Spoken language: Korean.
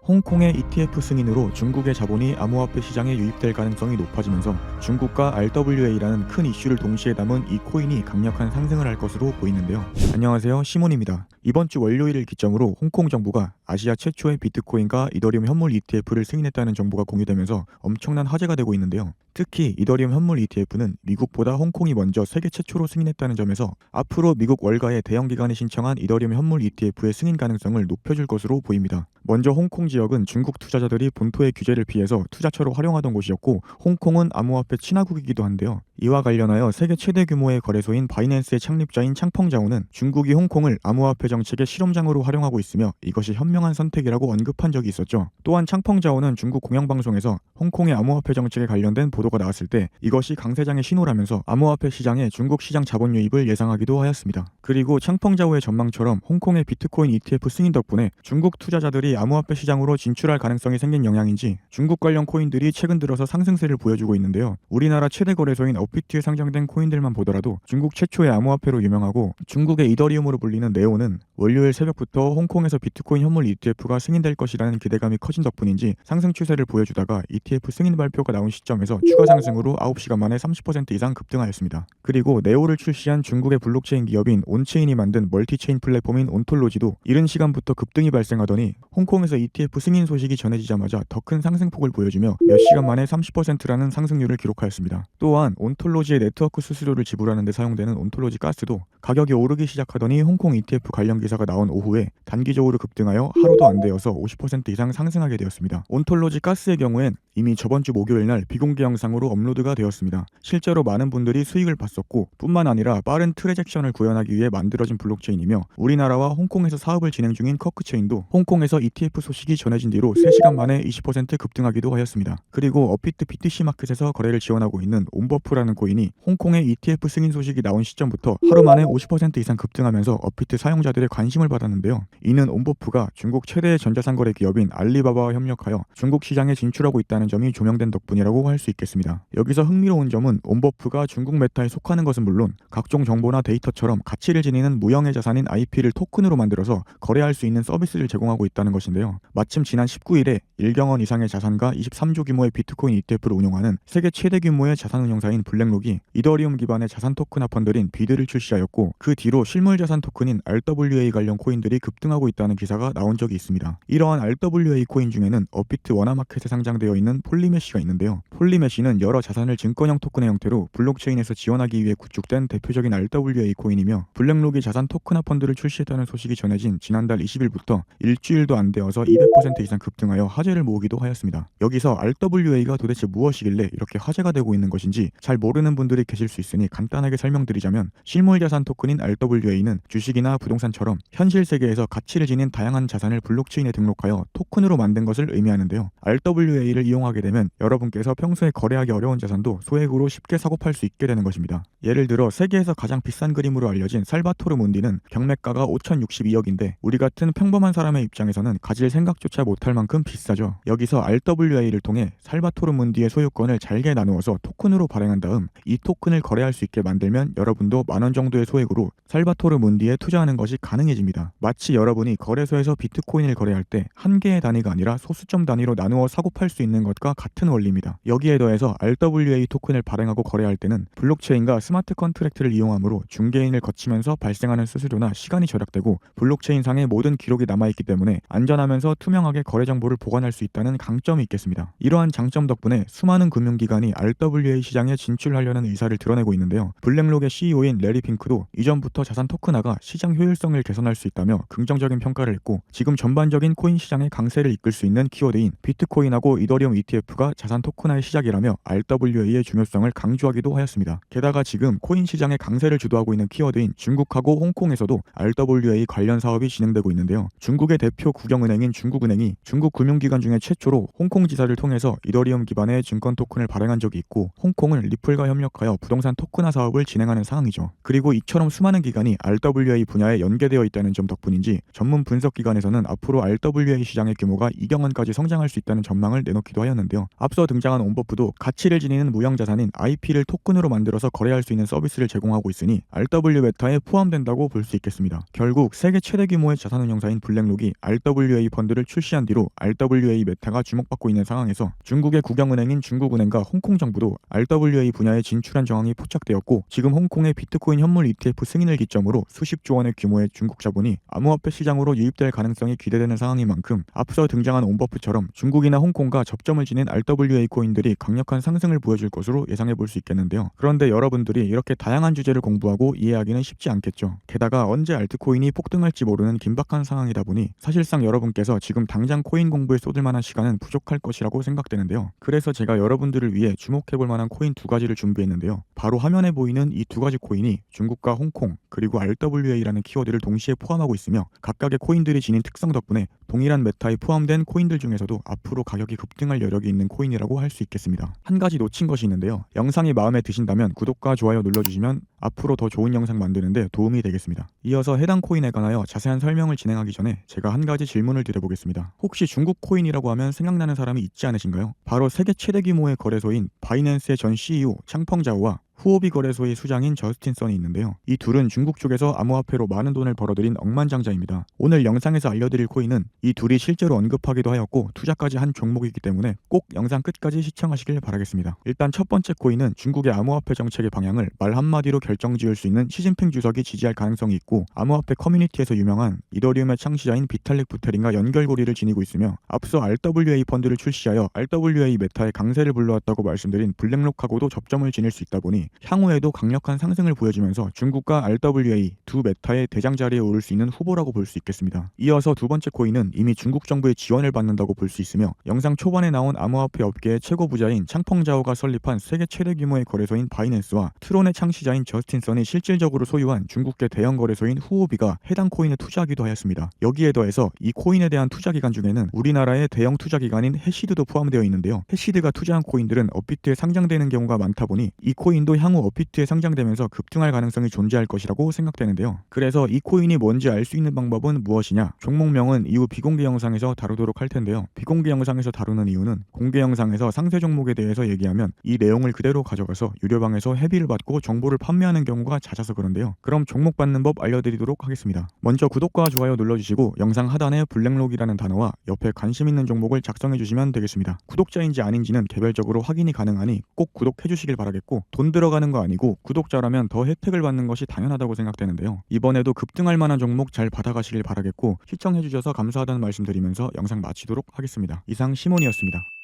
홍콩의 ETF 승인으로 중국의 자본이 암호화폐 시장에 유입될 가능성이 높아지면서 중국과 RWA라는 큰 이슈를 동시에 담은 이 코인이 강력한 상승을 할 것으로 보이는데요. 안녕하세요, 시몬입니다. 이번 주 월요일을 기점으로 홍콩 정부가 아시아 최초의 비트코인과 이더리움 현물 ETF를 승인했다는 정보가 공유되면서 엄청난 화제가 되고 있는데요. 특히 이더리움 현물 ETF는 미국보다 홍콩이 먼저 세계 최초로 승인했다는 점에서 앞으로 미국 월가의 대형 기관이 신청한 이더리움 현물 ETF의 승인 가능성을 높여줄 것으로 보입니다. 먼저 홍콩 지역은 중국 투자자들이 본토의 규제를 피해서 투자처로 활용하던 곳이었고, 홍콩은 암호화폐 친화국이기도 한데요. 이와 관련하여 세계 최대 규모의 거래소인 바이낸스의 창립자인 창펑자오는 중국이 홍콩을 암호화폐 정책의 실험장으로 활용하고 있으며 이것이 현명한 선택이라고 언급한 적이 있었죠. 또한 창펑자오는 중국 공영방송에서 홍콩의 암호화폐 정책에 관련된 보도가 나왔을 때 이것이 강세장의 신호라면서 암호화폐 시장에 중국 시장 자본 유입을 예상하기도 하였습니다. 그리고 창펑자오의 전망처럼 홍콩의 비트코인 ETF 승인 덕분에 중국 투자자들이 암호화폐 시장으로 진출할 가능성이 생긴 영향인지 중국 관련 코인들이 최근 들어서 상승세를 보여주고 있는데요. 우리나라 최대 거래소인 업비트에 상장된 코인들만 보더라도 중국 최초의 암호화폐로 유명하고 중국의 이더리움으로 불리는 네오는 월요일 새벽부터 홍콩에서 비트코인 현물 ETF가 승인될 것이라는 기대감이 커진 덕분인지 상승 추세를 보여주다가 ETF 승인 발표가 나온 시점에서 추가 상승으로 9시간 만에 30% 이상 급등하였습니다. 그리고 네오를 출시한 중국의 블록체인 기업인 온체인이 만든 멀티체인 플랫폼인 온톨로지도 이른 시간부터 급등이 발생하더니 홍콩에서 ETF 승인 소식이 전해지자마자 더 큰 상승폭을 보여주며 몇 시간 만에 30%라는 상승률을 기록하였습니다. 또한 온톨로지의 네트워크 수수료를 지불하는 데 사용되는 온톨로지 가스도 가격이 오르기 시작하더니 홍콩 ETF 관련 기사가 나온 오후에 단기적으로 급등하여 하루도 안 되어서 50% 이상 상승하게 되었습니다. 온톨로지 가스의 경우엔 이미 저번 주 목요일 날 비공개 영상으로 업로드가 되었습니다. 실제로 많은 분들이 수익을 봤었고, 뿐만 아니라 빠른 트랜잭션을 구현하기 위해 만들어진 블록체인이며 우리나라와 홍콩에서 사업을 진행 중인 커크체인도 홍콩에서 ETF 소식이 전해진 뒤로 3시간 만에 20% 급등하기도 하였습니다. 그리고 업비트 BTC 마켓에서 거래를 지원하고 있는 온버프라는 코인이 홍콩의 ETF 승인 소식이 나온 시점부터 하루 만에 50% 이상 급등하면서 업비트 사용자들의 관심을 받았는데요. 이는 온버프가 중국 최대의 전자상 거래 기업인 알리바바와 협력하여 중국 시장에 진출하고 있다는 점이 조명된 덕분이라고 할 수 있겠습니다. 여기서 흥미로운 점은 온버프가 중국 메타에 속하는 것은 물론 각종 정보나 데이터처럼 가치를 지니는 무형의 자산인 IP를 토큰으로 만들어서 거래할 수 있는 서비스를 제공하고 있다는 것인데요. 마침 지난 19일에 1경원 이상의 자산과 23조 규모의 비트코인 ETF를 운용하는 세계 최대 규모의 자산운용사인 블랙록이 이더리움 기반의 자산 토큰화 펀드인 비드를 출시하였고, 그 뒤로 실물 자산 토큰인 RWA 관련 코인들이 급등하고 있다는 기사가 나온 적이 있습니다. 이러한 RWA 코인 중에는 업비트 원화마켓에 상장되어 있는 폴리메쉬가 있는데요. 폴리메쉬는 여러 자산을 증권형 토큰의 형태로 블록체인에서 지원하기 위해 구축된 대표적인 RWA 코인이며, 블랙록이 자산 토큰화 펀드를 출시했다는 소식이 전해진 지난달 20일부터 일주일도 안 되어서 200% 이상 급등하여 화제를 모으기도 하였습니다. 여기서 RWA가 도대체 무엇이길래 이렇게 화제가 되고 있는 것인지 잘 모르는 분들이 계실 수 있으니 간단하게 설명드리자면, 실물 자산 토큰인 RWA는 주식이나 부동산처럼 현실 세계에서 가치를 지닌 다양한 자산을 블록체인에 등록하여 토큰으로 만든 것을 의미하는데요. RWA를 이용하게 되면 여러분께서 평소에 거래하기 어려운 자산도 소액으로 쉽게 사고 팔 수 있게 되는 것입니다. 예를 들어 세계에서 가장 비싼 그림으로 알려진 살바토르 문디는 경매가가 5,062억인데 우리 같은 평범한 사람의 입장에서는 가질 생각조차 못할 만큼 비싸죠. 여기서 RWA를 통해 살바토르 문디의 소유권을 잘게 나누어서 토큰으로 발행한 다음 이 토큰을 거래할 수 있게 만들면 여러분도 만원 정도의 소액으로 살바토르 문디에 투자하는 것이 가능해집니다. 마치 여러분이 거래소에서 비트코인을 거래할 때 한 개의 단위가 아니라 소수점 단위로 나누어 사고 팔 수 있는 것과 같은 원리입니다. 여기에 더해서 RWA 토큰을 발행하고 거래할 때는 블록체인과 스마트 컨트랙트를 이용하므로 중개인을 거치면서 발생하는 수수료나 시간이 절약되고 블록체인상의 모든 기록이 남아있기 때문에 안전하면서 투명하게 거래 정보를 보관할 수 있다는 강점이 있겠습니다. 이러한 장점 덕분에 수많은 금융기관이 RWA 시장에 진출하려는 의사를 드러내고 있는데요. 블랙록의 CEO인 레리 핑크도 이전부터 자산 토큰화가 시장 효율성을 개선할 수 있다며 긍정적인 평가를 했고, 지금 전반적인 코인 시장의 강세를 이끌 수 있는 키워드인 비트코인하고 이더리움 ETF가 자산 토큰화의 시작이라며 RWA의 중요성을 강조하기도 하였습니다. 게다가 지금 코인 시장의 강세를 주도하고 있는 키워드인 중국하고 홍콩에서도 RWA 관련 사업이 진행되고 있는데요. 중국의 대표 국영은행인 중국은행이 중국 금융기관 중에 최초로 홍콩 지사를 통해서 이더리움 기반의 증권 토큰을 발행한 적이 있고, 홍콩은 리플과 협력하여 부동산 토큰화 사업을 진행하는 상황이죠. 그리고 이처럼 수많은 기관이 RWA 분야에 연계되어 있다는 점 덕분인지 전문 분석 기관에서는 앞으로 RWA 시장의 규모가 2경원까지 성장할 수 있다는 전망을 내놓기도 하였는데요. 앞서 등장한 온버프도 가치를 지니는 무형자산인 IP를 토큰으로 만들어서 거래할 수 있는 서비스를 제공하고 있으니 RW 메타에 포함된다고 볼 수 있겠습니다. 결국 세계 최대 규모의 자산운용사인 블랙록이 RWA 펀드를 출시한 뒤로 RWA 메타가 주목받고 있는 상황에서 중국의 국영은행인 중국은행과 홍콩 정부도 RWA 분야에 진출한 정황이 포착되었고, 지금 홍콩의 비트코인 현물 ETF 승인을 기점으로 수십조 원의 규모의 중국 자본이 암호화폐 시장으로 유입될 가능성이 기대되는 상황인 만큼 앞서 등장한 온버프처럼 중국이나 홍콩과 접점을 지닌 RWA 코인들이 강력한 상승을 보여줄 것으로 예상해 볼 수 있겠는데요. 그런데 여러분들이 이렇게 다양한 주제를 공부하고 이해하기는 쉽지 않겠죠. 게다가 언제 알트코인이 폭등할지 모르는 긴박한 상황이다 보니 사실상 여러분께서 지금 당장 코인 공부에 쏟을 만한 시간은 부족할 것이라고 생각되는데요. 그래서 제가 여러분들을 위해 주목해 볼 만한 코인 두 가지를 준비했는데요. 바로 화면에 보이는 이 두 가지 코인이 중국과 홍콩 그리고 RWA라는 키워드를 동시에 포함하고 있으며, 각각의 코인들이 지닌 특성 덕분에 동일한 메타에 포함된 코인들 중에서도 앞으로 가격이 급등할 여력이 있는 코인이라고 할 수 있겠습니다. 한 가지 놓친 것이 있는데요. 영상이 마음에 드신다면 구독과 좋아요 눌러주시면 앞으로 더 좋은 영상 만드는데 도움이 되겠습니다. 이어서 해당 코인에 관하여 자세한 설명을 진행하기 전에 제가 한 가지 질문을 드려보겠습니다. 혹시 중국 코인이라고 하면 생각나는 사람이 있지 않으신가요? 바로 세계 최대 규모의 거래소인 바이낸스의 전 CEO 창펑자오와 후오비 거래소의 수장인 저스틴 선이 있는데요. 이 둘은 중국 쪽에서 암호화폐로 많은 돈을 벌어들인 억만장자입니다. 오늘 영상에서 알려드릴 코인은 이 둘이 실제로 언급하기도 하였고 투자까지 한 종목이기 때문에 꼭 영상 끝까지 시청하시길 바라겠습니다. 일단 첫 번째 코인은 중국의 암호화폐 정책의 방향을 말 한마디로 결정지을 수 있는 시진핑 주석이 지지할 가능성이 있고, 암호화폐 커뮤니티에서 유명한 이더리움의 창시자인 비탈릭 부테린과 연결고리를 지니고 있으며, 앞서 RWA 펀드를 출시하여 RWA 메타의 강세를 불러왔다고 말씀드린 블랙록하고도 접점을 지닐 수 있다 보니 향후에도 강력한 상승을 보여주면서 중국과 RWA 두 메타의 대장 자리에 오를 수 있는 후보라고 볼 수 있겠습니다. 이어서 두 번째 코인은 이미 중국 정부의 지원을 받는다고 볼 수 있으며, 영상 초반에 나온 암호화폐 업계의 최고 부자인 창펑자오가 설립한 세계 최대 규모의 거래소인 바이낸스와 트론의 창시자인 저스틴 선이 실질적으로 소유한 중국계 대형 거래소인 후오비가 해당 코인에 투자하기도 하였습니다. 여기에 더해서 이 코인에 대한 투자 기관 중에는 우리나라의 대형 투자 기관인 해시드도 포함되어 있는데요. 해시드가 투자한 코인들은 업비트에 상장되는 경우가 많다 보니 이 코인도 향후 업비트에 상장되면서 급등할 가능성이 존재할 것이라고 생각되는데요. 그래서 이 코인이 뭔지 알 수 있는 방법은 무엇이냐? 종목명은 이후 비공개 영상에서 다루도록 할 텐데요. 비공개 영상에서 다루는 이유는 공개 영상에서 상세 종목에 대해서 얘기하면 이 내용을 그대로 가져가서 유료방에서 회비를 받고 정보를 판매하는 경우가 잦아서 그런데요. 그럼 종목 받는 법 알려드리도록 하겠습니다. 먼저 구독과 좋아요 눌러주시고 영상 하단에 블랙록이라는 단어와 옆에 관심 있는 종목을 작성해 주시면 되겠습니다. 구독자인지 아닌지는 개별적으로 확인이 가능하니 꼭 구독해 주시길 바라겠고, 돈 들어가는 거 아니고 구독자라면 더 혜택을 받는 것이 당연하다고 생각되는데요. 이번에도 급등할 만한 종목 잘 받아가시길 바라겠고, 시청해주셔서 감사하다는 말씀드리면서 영상 마치도록 하겠습니다. 이상 시몬이었습니다.